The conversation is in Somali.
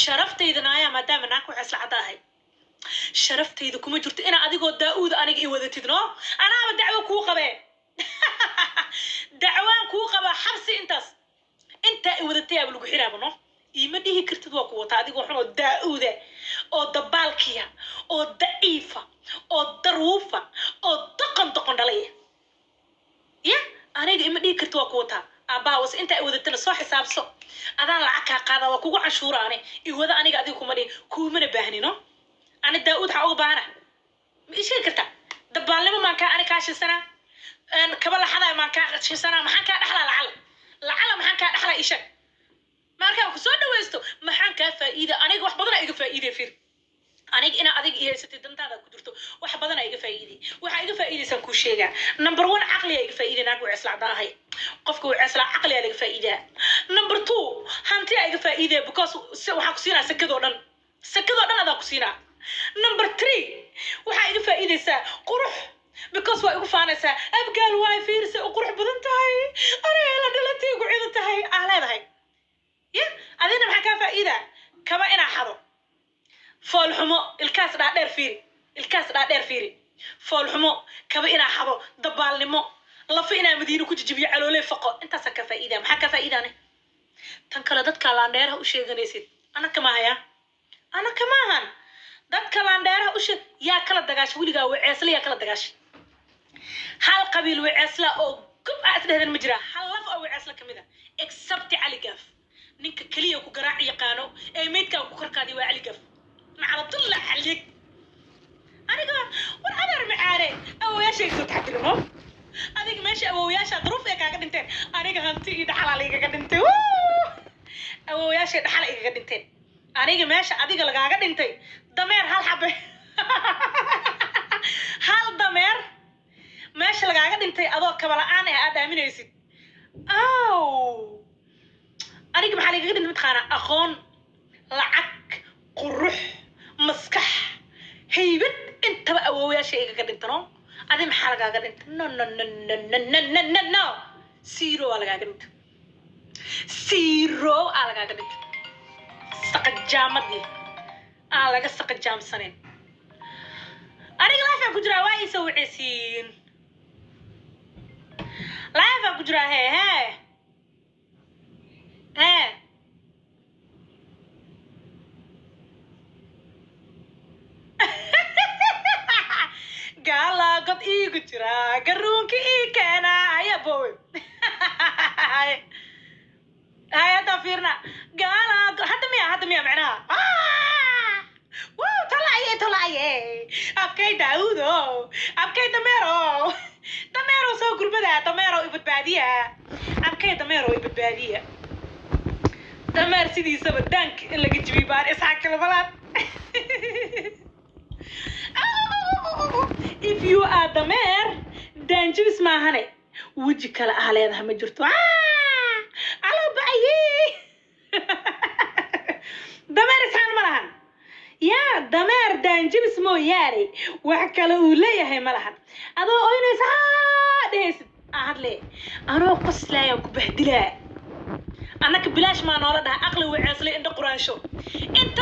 sharaftayda naaya maadaama naag ku xisla cadaahay sharaftayda kuma jirto ina adigoo daa'uud aniga i wadatid no anaaba dacwo kuu qabee dacwaan kuu qabaa xabsi inta i wadatay aaba lagu xiraaba no ima dhihi kartid waa ku wata adigoo xun oo daa'uuda oo dabaalkiya oo daciifa oo daruufa oo doqon dhalaya ya aniga ima dhihi kartid waa ku wata abaawas inta i wadatana soo xisaabso adaan lacag kaa qaada waa kugu canshuuraane i wada aniga adiga kuma dhihin kuumana baahnino ana daa'uud waxaa uga baahana ma ii sheegi kartaa dabaalnimo maan kaa ani kaa shinsanaa kaba laxadaa maan kaa shinsanaa maxaan kaa dhaxlaa lacala maxaan kaa dhaxlaa ii sheeg markaan ku soo dhawaysto maxaan kaa faa'iida aniga wax badan iga faa'iiday fir aniga ina adiga i haysatay dantaada ku jirto wax badan iga faa'iiday waxa iga faa'iidaysan ku sheegaa number 1 caqli iga faa'iiday naagu cislacda ahay qofka uu cisla caqli iga faa'iidaa number 2 hanti iga faa'iiday because waxa ku siinaa sakado dhan adaa ku siinaa number 3 waxa iga faa'iidaysaa qurux because waa igu faanaysaa abgaal waa fiirsa qurux badan tahay aniga la dhalatay ku ciidan tahay leedahay ya adina maxaa kaa faa'iida kaba ina xado foolxumo ilkaas dhaadheer fiiri foolxumo kaba ina xado dabaalnimo lafa ina madiina ku jijibiyo caloolay faqo intaas ka faa'iida maxaa ka faa'iidane tan kale dadka laandheeraha u sheeganaysid anaka maahan dadka laandheeraha u sheeg yaa kala dagaash wiligaa waceesla yaa kala dagaash hal qabiil waceesla oo gub isdheedan ma jira hal laf oo waceesla kamida except Ali Gaaf ninka kaliya ku garaac yaqaano ee meedka ku korkaadi waa Ali Gaaf macalatulla xallig aniga war adar macaare awooyaashay soo taxdirmo adiga meesha awooyaasha duruuf ee kaaga dhinteen aniga hanti iyo dhaxal iga dhintay awooyaashay dhaxal iga dhinteen aniga meesha adiga lagaaga dhintay dameer hal xabe hal dameer meesha lagaaga dhintay adoo kaba la'aan aad aaminaysid aniga maxaa lagaga dhintay mataqaanaa aqoon lacag qurux maskax haybad intaba awooyaasha igaga dhintano adi maxaa lagaaga dhintay no zero aa lagaaga dhintay zero aa lagaaga dhintay saqajaamadii aan laga saqajaamsanin aniga laafaa ku jiraa waa iisa wicisiin laafaa ku jiraa hee gaala god iigu jiraa garuunka ii keena ayabowe هاي تفيرنا قال هذا ميا معناها طلعي أبكي داودو أبكي تميرو سو قربدا تميرو إبد بادية أبكي تميرو إبد بادية تمير سيدي سبب دانك اللي جيبي بار إسحاق البلد if you are تمير دانجي اسمها هني وجهك لا عليها ما جرتو على بعيه دمر سان ملهن يا دمر دانجي اسمه ياري وحكله وليه ملهن ادو اوينيس ديس اهدلي انا قسلايا كبهدلا انك بلاش ما نورده عقلي وعسلي انت قرانشو انت